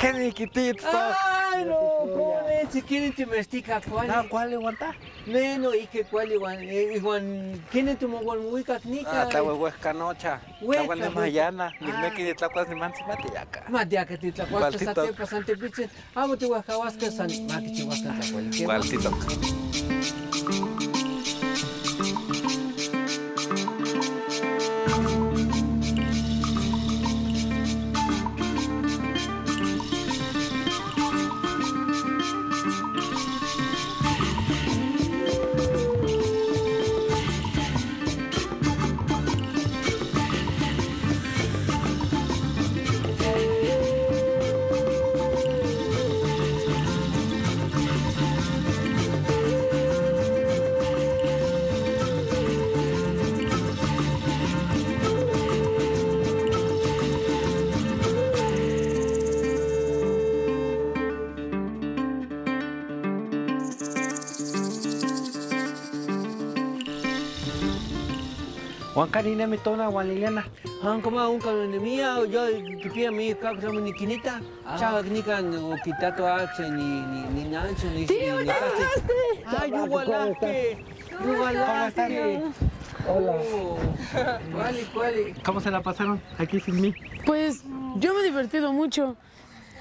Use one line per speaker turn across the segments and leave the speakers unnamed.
¿Qué niquitito?
Ay, no, ¿cómo es? Si quieren te mestica, ¿cuál?
No, ¿cuál aguanta?
Neno, ¿y qué cuál igual? Igual, ¿quieren tu mogol muy cacnica?
Huesca nocha.
Huesca,
Tlahuel de
huesca.
Mayana. Y
Ah.
me quedé tlacuas de mansi matiaca.
Madiaca te tlacuasca,
Cualtito.
sate, pasante, piche. Amo te huacahuasca, san, maqui chihuasca, tlacuel. ¿Qué más?
Cualtito. Juan Karina me tona, Juan Liliana.
Han como un cabrón de mía, yo que pida mi cabrón ni quinita. Chava ni can o quitato axe ni nancho ni
¡Tío, ya llegaste!
Ay, Yugualaste. Yugualaste. Hola. ¿Cuál?
¿Cómo se la pasaron aquí sin mí?
Pues yo me he divertido mucho.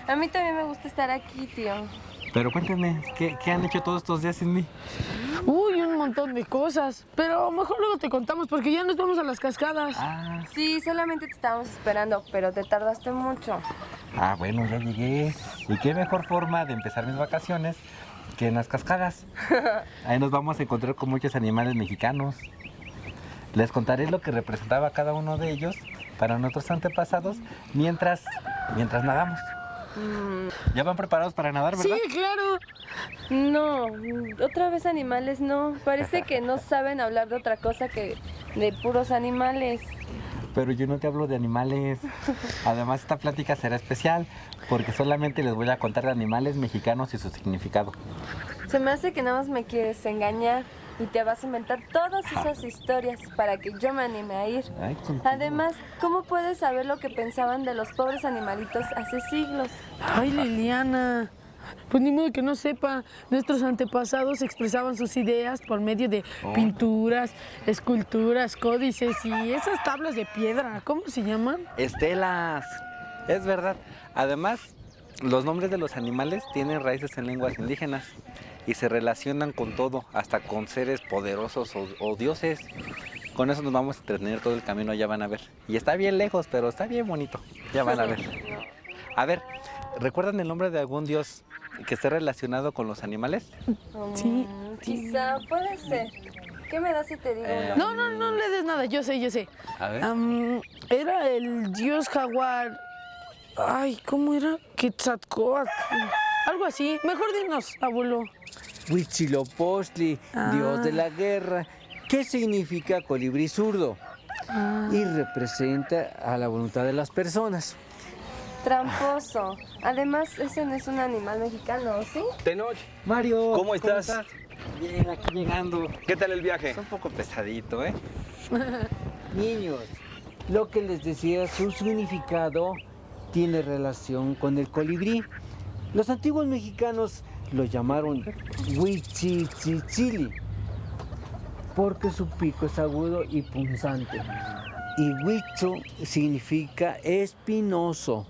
A mí también me gusta estar aquí, tío.
Pero cuéntenme, ¿qué han hecho todos estos días sin mí?
Uy, un montón de cosas. Pero mejor luego te contamos porque ya nos vamos a las cascadas.
Sí, solamente te estábamos esperando, pero te tardaste mucho.
Bueno, ya llegué. ¿Y qué mejor forma de empezar mis vacaciones que en las cascadas? Ahí nos vamos a encontrar con muchos animales mexicanos. Les contaré lo que representaba cada uno de ellos para nuestros antepasados mientras nadamos. ¿Ya van preparados para nadar, verdad?
Sí, claro.
No, otra vez animales no. Parece que no saben hablar de otra cosa que de puros animales.
Pero yo no te hablo de animales. Además, esta plática será especial porque solamente les voy a contar de animales mexicanos y su significado.
Se me hace que nada más me quieres engañar y te vas a inventar todas esas historias para que yo me anime a ir.
Ay, contigo.
Además, ¿cómo puedes saber lo que pensaban de los pobres animalitos hace siglos?
Ay, Liliana. Pues ni modo que no sepa. Nuestros antepasados expresaban sus ideas por medio de pinturas, esculturas, códices y esas tablas de piedra. ¿Cómo se llaman?
Estelas. Es verdad. Además, los nombres de los animales tienen raíces en lenguas indígenas y se relacionan con todo, hasta con seres poderosos o dioses. Con eso nos vamos a entretener todo el camino, ya van a ver. Y está bien lejos, pero está bien bonito. Ya van a ver. A ver, ¿recuerdan el nombre de algún dios que esté relacionado con los animales?
Sí.
Quizá puede ser. ¿Qué me das si te digo uno?
No le des nada. Yo sé.
A ver.
Era el dios jaguar. Ay, ¿cómo era? Quetzalcóatl. Algo así. Mejor dinos, abuelo.
Huitzilopochtli, dios de la guerra. ¿Qué significa colibrí zurdo? Y representa a la voluntad de las personas.
Tramposo. Además, ese no es un animal mexicano, ¿sí?
Tenoch,
Mario,
¿cómo estás?
Bien, aquí llegando.
¿qué tal el viaje?
Es un poco pesadito, ¿eh?
Niños, lo que les decía, su significado tiene relación con el colibrí. Los antiguos mexicanos lo llamaron Huitzitzili porque su pico es agudo y punzante. Y huitzo significa espinoso.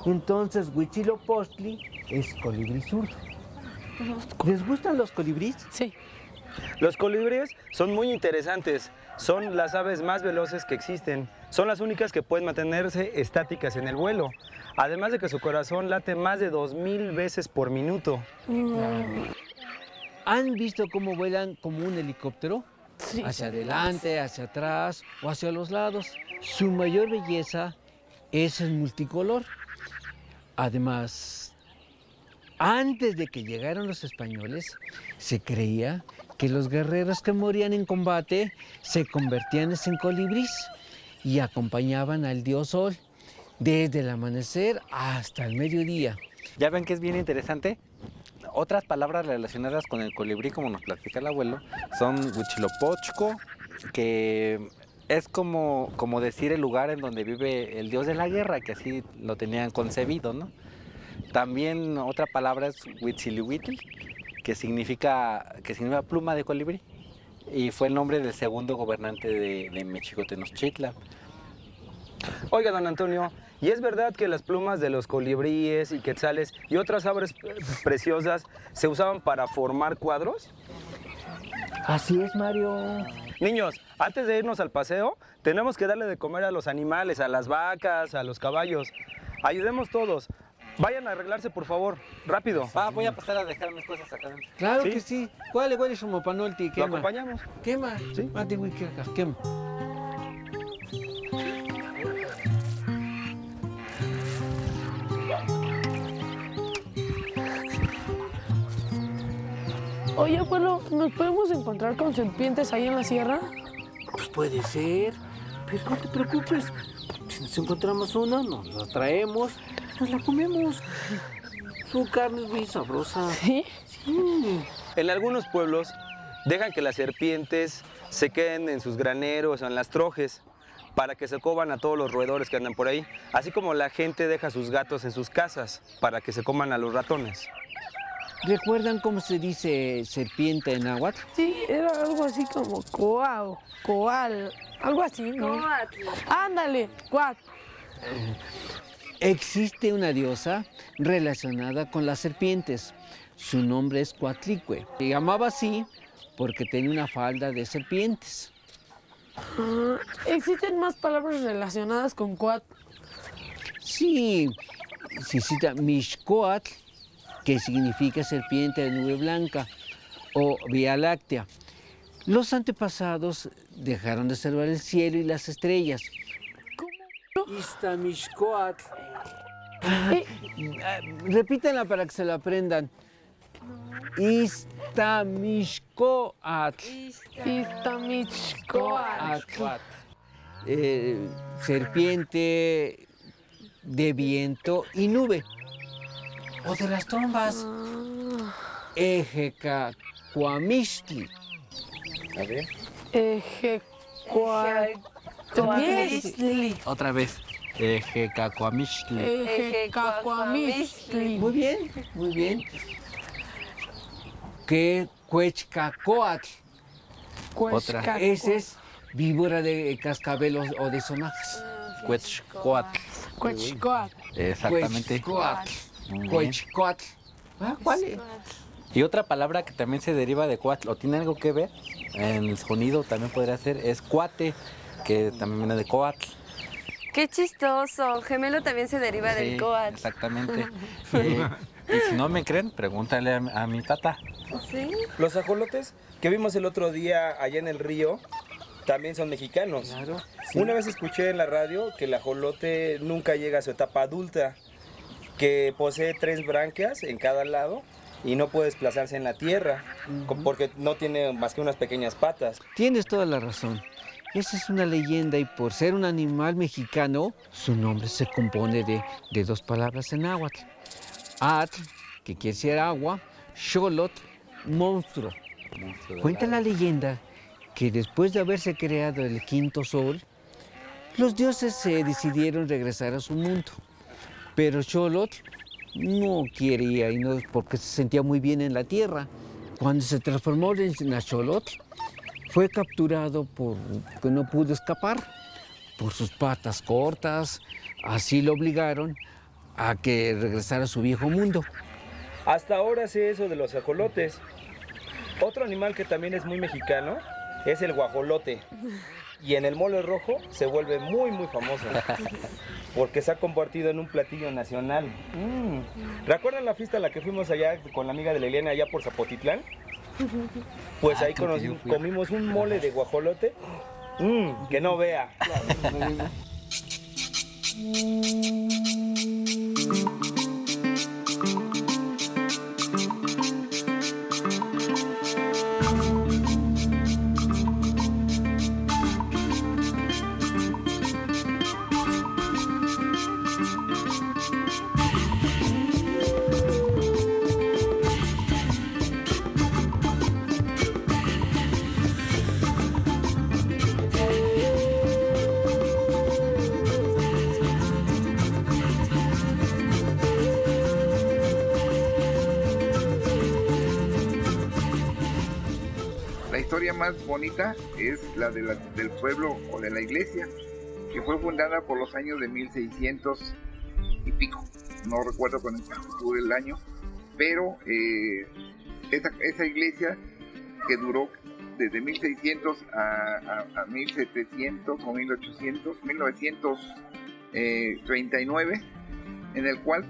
Entonces, Huitzilopochtli es colibrí zurdo. ¿Les gustan los colibríes?
Sí.
Los colibríes son muy interesantes. Son las aves más veloces que existen. Son las únicas que pueden mantenerse estáticas en el vuelo. Además de que su corazón late más de 2000 veces por minuto.
¿Han visto cómo vuelan como un helicóptero?
Sí.
Hacia adelante, hacia atrás o hacia los lados. Su mayor belleza es el multicolor. Además, antes de que llegaran los españoles, se creía que los guerreros que morían en combate se convertían en colibríes y acompañaban al dios Sol desde el amanecer hasta el mediodía.
¿Ya ven que es bien interesante? Otras palabras relacionadas con el colibrí, como nos platica el abuelo, son Huitzilopochtli, que es como decir el lugar en donde vive el dios de la guerra, que así lo tenían concebido, ¿no? También otra palabra es Huitzilihuitl, que significa pluma de colibrí. Y fue el nombre del segundo gobernante de Mexicotenochtitlan.
Oiga, don Antonio, ¿y es verdad que las plumas de los colibríes y quetzales y otras aves preciosas se usaban para formar cuadros?
Así es, Mario.
Niños, antes de irnos al paseo, tenemos que darle de comer a los animales, a las vacas, a los caballos. Ayudemos todos. Vayan a arreglarse, por favor, rápido.
Voy a pasar a dejar mis cosas acá adentro.
Claro
Sí.
que sí. ¿Cuál es su mopanolti?
¿Lo
Quema.
acompañamos?
Quema.
Sí.
Mati, wikirka, quema.
Oye, abuelo, ¿nos podemos encontrar con serpientes ahí en la sierra?
Pues puede ser, pero no te preocupes. Si nos encontramos una, nos la traemos, nos la comemos. Su carne es muy sabrosa.
¿Sí?
Sí.
En algunos pueblos dejan que las serpientes se queden en sus graneros o en las trojes para que se coman a todos los roedores que andan por ahí, así como la gente deja sus gatos en sus casas para que se coman a los ratones.
¿Recuerdan cómo se dice serpiente en náhuatl?
Sí, era algo así como coao, coal, algo así, ¿no?
Coatl.
Ándale, cuat.
Existe una diosa relacionada con las serpientes. Su nombre es Coatlicue. Se llamaba así porque tenía una falda de serpientes.
¿Existen más palabras relacionadas con cuat?
Sí, se cita Mixcoatl, que significa serpiente de nube blanca, o Vía Láctea. Los antepasados dejaron de observar el cielo y las estrellas. ¿Cómo? Iztamixcoatl. Repítanla para que se la aprendan. Iztamixcoatl.
Iztamichcoatl.
Serpiente de viento y nube. O de las trombas. Ejecacuamixtli.
A ver.
Ejecuamixtli.
Otra vez. Ejecacuamixtli.
Ejecacuamixtli.
Muy bien, muy bien. Que Cuechcacoatl.
Otra.
Ese es víbora de cascabel o de sonajas.
Quetzcoatl.
Cuechcoatl.
Exactamente.
Cuechcoatl.
Muy bien.
Cuechcoatl. ¿Cuál es?
Y otra palabra que también se deriva de cuatl, o tiene algo que ver, en el sonido también podría ser, es cuate, que también viene de coatl.
Qué chistoso. Gemelo también se deriva
Sí,
del coatl.
exactamente. Y si no me creen, pregúntale a mi tata.
¿Sí?
Los ajolotes que vimos el otro día allá en el río también son mexicanos.
Claro.
Una vez escuché en la radio que el ajolote nunca llega a su etapa adulta, que posee 3 branquias en cada lado y no puede desplazarse en la tierra porque no tiene más que unas pequeñas patas.
Tienes toda la razón. Esa es una leyenda y por ser un animal mexicano, su nombre se compone de 2 palabras en náhuatl. Atl, que quiere decir agua, xolotl, monstruo.
Monstruo del
Cuenta la
agua.
leyenda que después de haberse creado el quinto sol, los dioses se decidieron regresar a su mundo. Pero Xolotl no quería y no porque se sentía muy bien en la tierra. Cuando se transformó en Axolotl, fue capturado porque no pudo escapar por sus patas cortas. Así lo obligaron a que regresara a su viejo mundo.
Hasta ahora sé eso de los ajolotes. Otro animal que también es muy mexicano es el guajolote. Y en el mole rojo se vuelve muy famoso porque se ha convertido en un platillo nacional. ¿Recuerdan la fiesta a la que fuimos allá con la amiga de Liliana allá por Zapotitlán? Pues ahí
creo que yo fui.
comimos un mole de guajolote. Que no vea.
más bonita es la, del pueblo o de la iglesia, que fue fundada por los años de 1600 y pico. No recuerdo con exactitud el año, pero esa iglesia que duró desde 1600 a 1700 o 1800, 1939, en el cual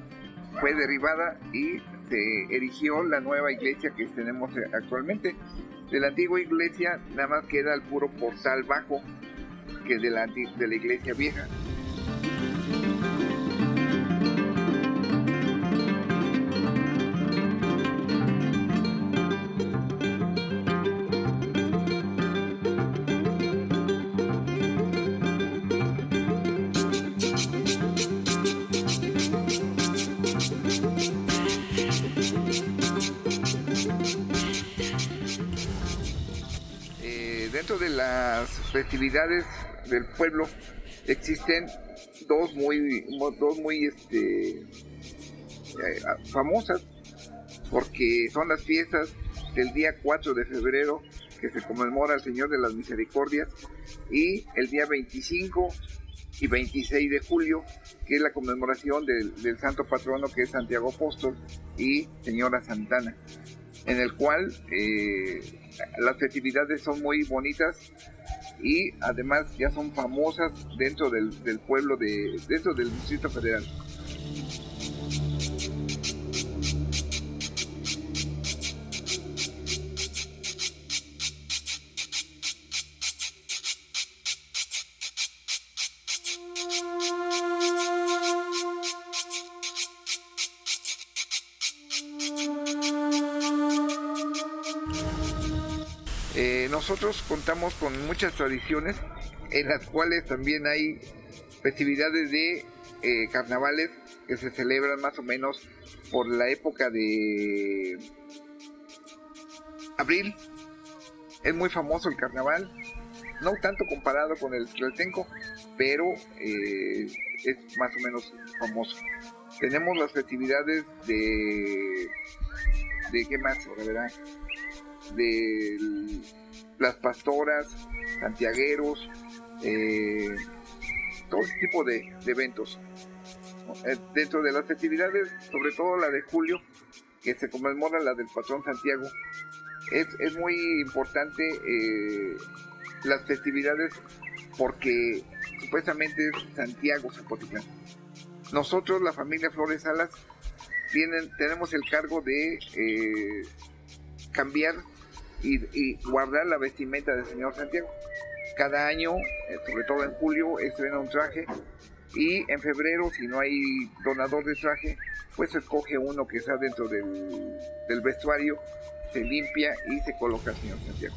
fue derribada y se erigió la nueva iglesia que tenemos actualmente. De la antigua iglesia nada más queda el puro portal bajo, que de la iglesia vieja. Dentro de las festividades del pueblo existen dos muy famosas, porque son las fiestas del día 4 de febrero, que se conmemora al Señor de las Misericordias, y el día 25 y 26 de julio, que es la conmemoración del santo patrono, que es Santiago Apóstol y Señora Santana, en el cual las festividades son muy bonitas y además ya son famosas dentro del pueblo, dentro del Distrito Federal. Nosotros contamos con muchas tradiciones, en las cuales también hay festividades de carnavales que se celebran más o menos por la época de abril. Es muy famoso el carnaval, no tanto comparado con el Tlaltenco, pero es más o menos famoso. Tenemos las festividades de ¿qué más? Ahora verán, de las pastoras, santiagueros, todo tipo de eventos. Dentro de las festividades, sobre todo la de julio, que se conmemora la del patrón Santiago, es muy importante las festividades porque supuestamente es Santiago Zapotitlán. Nosotros, la familia Flores Salas, tenemos el cargo de cambiar y guardar la vestimenta del señor Santiago. Cada año, sobre todo en julio, estrena un traje, y en febrero, si no hay donador de traje, pues se escoge uno que está dentro del vestuario, se limpia y se coloca al señor Santiago.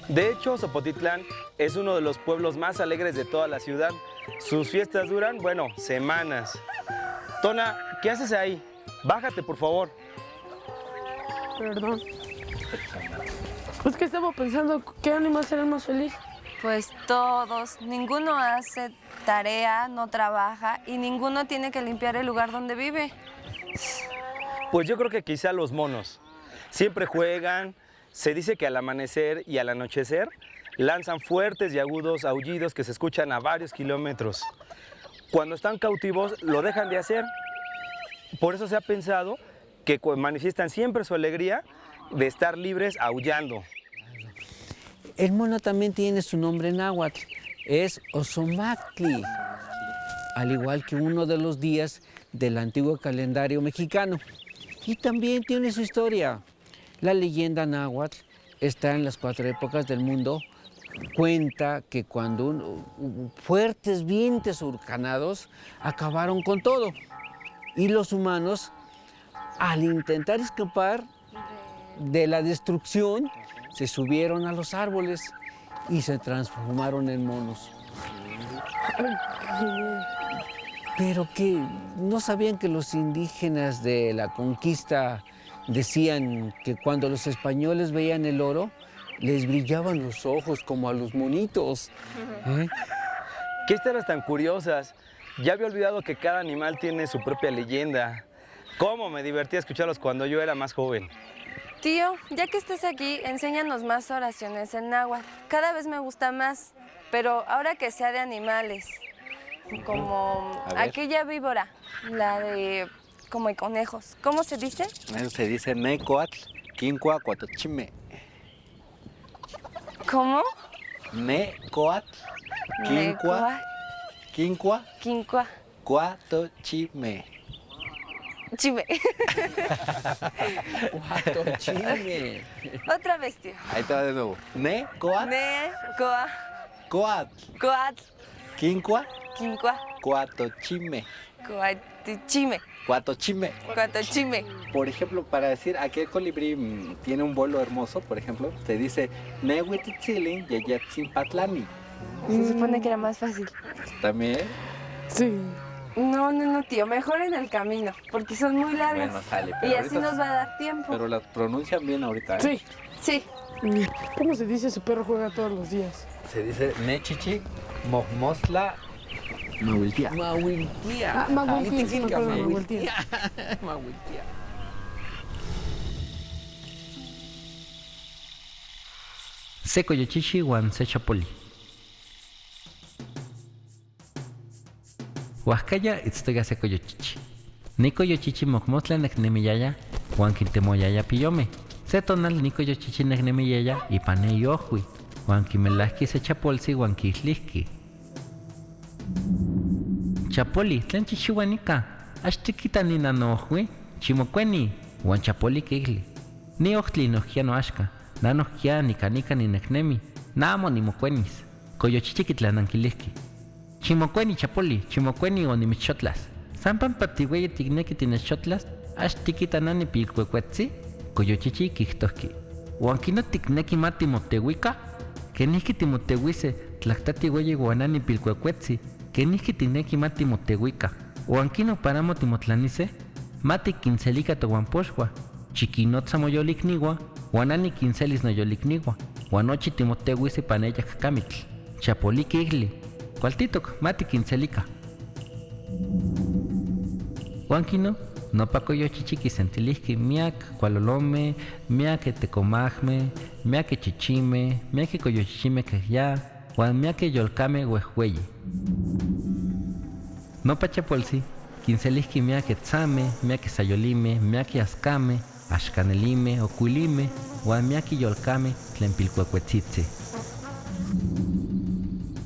De hecho, Zapotitlán es uno de los pueblos más alegres de toda la ciudad. Sus fiestas duran, bueno, semanas. Tona, ¿qué haces ahí? Bájate, por favor.
Perdón. Es que estaba pensando, ¿qué animal será el más feliz?
Pues todos, ninguno hace tarea, no trabaja y ninguno tiene que limpiar el lugar donde vive.
Pues yo creo que quizá los monos. Siempre juegan. Se dice que al amanecer y al anochecer lanzan fuertes y agudos aullidos que se escuchan a varios kilómetros. Cuando están cautivos lo dejan de hacer. Por eso se ha pensado que manifiestan siempre su alegría de estar libres aullando.
El mono también tiene su nombre náhuatl, es Oxomatli, al igual que uno de los días del antiguo calendario mexicano. Y también tiene su historia. La leyenda náhuatl está en las 4 épocas del mundo. Cuenta que cuando fuertes vientos huracanados acabaron con todo. Y los humanos, al intentar escapar de la destrucción se subieron a los árboles y se transformaron en monos. Pero que no sabían que los indígenas de la conquista decían que cuando los españoles veían el oro, les brillaban los ojos como a los monitos. ¿Eh?
¿Qué historias tan curiosas? Ya había olvidado que cada animal tiene su propia leyenda. ¿Cómo me divertía escucharlos cuando yo era más joven?
Tío, ya que estás aquí, enséñanos más oraciones en náhuatl. Cada vez me gusta más, pero ahora que sea de animales, como
A ver.
aquella víbora, la de como de conejos. ¿Cómo se dice?
Eso se dice Necoatl, Quincua, Cuatochime.
¿Cómo?
Necoatl, Quincua, Quincua,
Quincua.
Cuatochime.
Chime.
Cuatochime.
Otra vez, tío.
Ahí te va de nuevo. Necoatl,
Ne, coa,
Coatl,
coatl,
Quincua,
quincua,
Cuatochime.
coatichime,
Cuatochime.
cuatochime.
Por ejemplo, para decir aquel colibrí tiene un vuelo hermoso, por ejemplo, se dice Nehuitzitzilin Yeyetzin-Patlani.
Se supone que era más fácil.
También.
Sí.
No, tío, mejor en el camino, porque son muy largas.
Bueno, sale,
y
pero
así
ahorita-
nos va a dar tiempo.
Pero las pronuncian bien ahorita, ¿eh?
Sí.
Sí.
¿Cómo se dice su perro juega todos los días?
Se dice Nechichi Mosla Mahuiltia.
Mahuiltia.
Ah, Mahuiltia, sí me acuerdo de
Mahuiltia. Mahuiltia.
Secoyochichi wan sechapoli. Huascaya itztoya secoyochichi. Nicoyochichi mocmostla necnemiyaya, wan quintemoyaya piyome. Setonal nicoyochichi necnemiyaya y pane yohui, wan quimelahki sechapolsi wan quislihki. Chapoli, tlen chichihuanica, ashtikita ni nanohui, chimocueni, wan chapoli kigli. Ni ohtli nohkia noashka, nanohkia ni canica ni necnemi, namo ni mocuenis, coyochichi kitlananquilihki. Chimocueni chapoli, chimocueni o ni michotlas. Sampan patihueye tigneki tinechotlas, ashtikita nani pilcuecuetzi, coyochichi kihtohki. Huanquino tigneki mati motehuica, que nihki timotehuise, tlactati hueye guanani pilcuecuetzi, que nihki tineki mati motehuica. Huanquino paramo timotlanice, mati quincelica tohuampoxua, chiquinotza moyolicnigua, guanani quincelis noyolicnigua, guanochi timotehuise paneya camitl, chapoli kigli, cualtitok mati quincelica. Huanquino, no paco yo chichiqui sentilihki miak cualolome, miak tecomajme, miak chichime, miak coyochichime que ya, huan miak yolcame huehueyi. No pachapolsi, quincelihki miak tzame, miak sayolime, miak ascame, ashcanelime, ocuilime, huan miak yolcame, tlenpilcuecuetzitzi.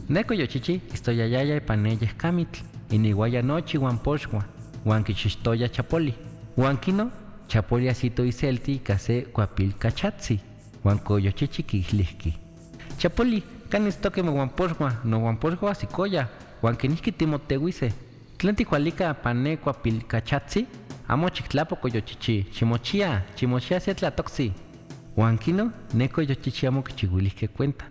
Neco yo chichi, estoy ayaya y paneyes camitl, iniguaya nochi huan poxua. Huanquichistoya chapoli. Huanquino, chapoli asito y celti case cuapil cachatzi. Huancoyochichi quijlihki. Chapoli, canistoque me huampoxua, no huampoxua asicoya. Huanquiniski timotehuise. Tlenticualica pane cuapil cachatzi. Amo chictlapo coyochichi. Chimochia setlatoxi. Huanquino, neco yochichi amo quichiguilihque cuenta.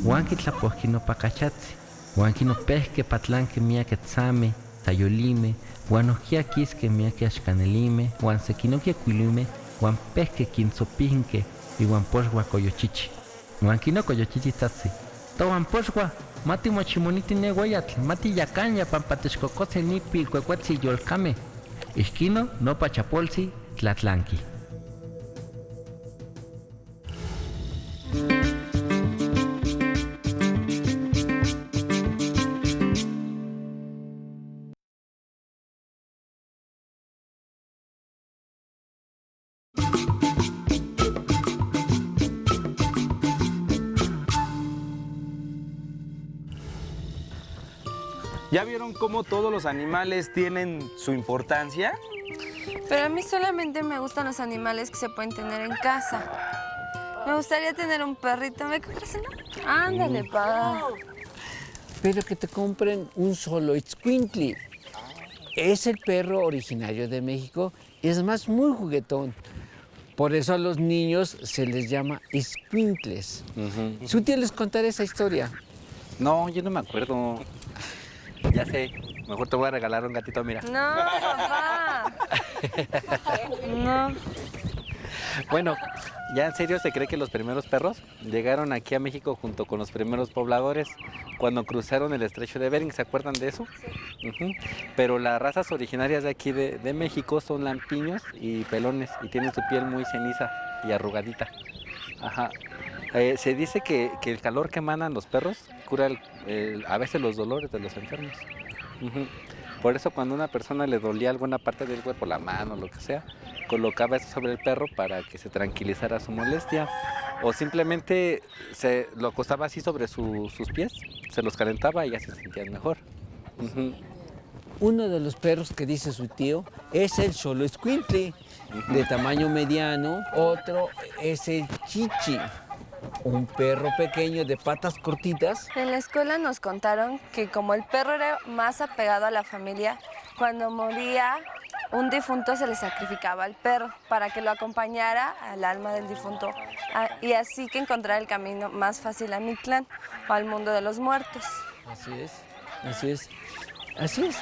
Huanquitlaposquino pa cachatzi. Huanquino pesque patlanque miaque tzame, tayolime, huanoquia quisque miaque ashcanelime, huan sequinoquia cuilime, huan pesque quinzopinque, y huan poxgua coyochichi. Huanquino coyochichi tatzi. To huan poxgua, mati mochimoniti neguayatl, mati yacaña pampatexcococe nipi cuecuetzi yolcame. Isquino no pachapolsi tlatlanqui.
¿Ya vieron cómo todos los animales tienen su importancia?
Pero a mí solamente me gustan los animales que se pueden tener en casa. Me gustaría tener un perrito. ¿Me compras uno? Ándale, pa.
Pero que te compren un solo itzcuintli. Es el perro originario de México y es más muy juguetón. Por eso a los niños se les llama escuincles. Su tía les contará esa historia.
No, yo no me acuerdo. Ya sé, mejor te voy a regalar un gatito, mira.
No, papá. No.
Bueno, ya en serio se cree que los primeros perros llegaron aquí a México junto con los primeros pobladores cuando cruzaron el estrecho de Bering, ¿se acuerdan de eso? Pero las razas originarias de aquí de México son lampiños y pelones y tienen su piel muy ceniza y arrugadita. Ajá. Se dice que el calor que emanan los perros cura a veces los dolores de los enfermos. Por eso cuando a una persona le dolía alguna parte del cuerpo, la mano, lo que sea, colocaba eso sobre el perro para que se tranquilizara su molestia. O simplemente lo acostaba así sobre sus pies, se los calentaba y ya se sentían mejor.
Uno de los perros que dice su tío es el xoloescuintle, de tamaño mediano. Otro es el chichi, un perro pequeño de patas cortitas.
En la escuela nos contaron que como el perro era más apegado a la familia, cuando moría un difunto se le sacrificaba al perro para que lo acompañara al alma del difunto y así que encontrara el camino más fácil a Mictlán o al mundo de los muertos.
Así es, así es, así es.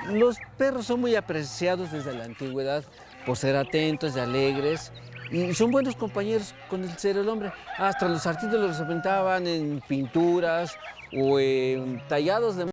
Los perros son muy apreciados desde la antigüedad por ser atentos y alegres y son buenos compañeros con el ser el hombre. Hasta los artistas los representaban en pinturas o en tallados de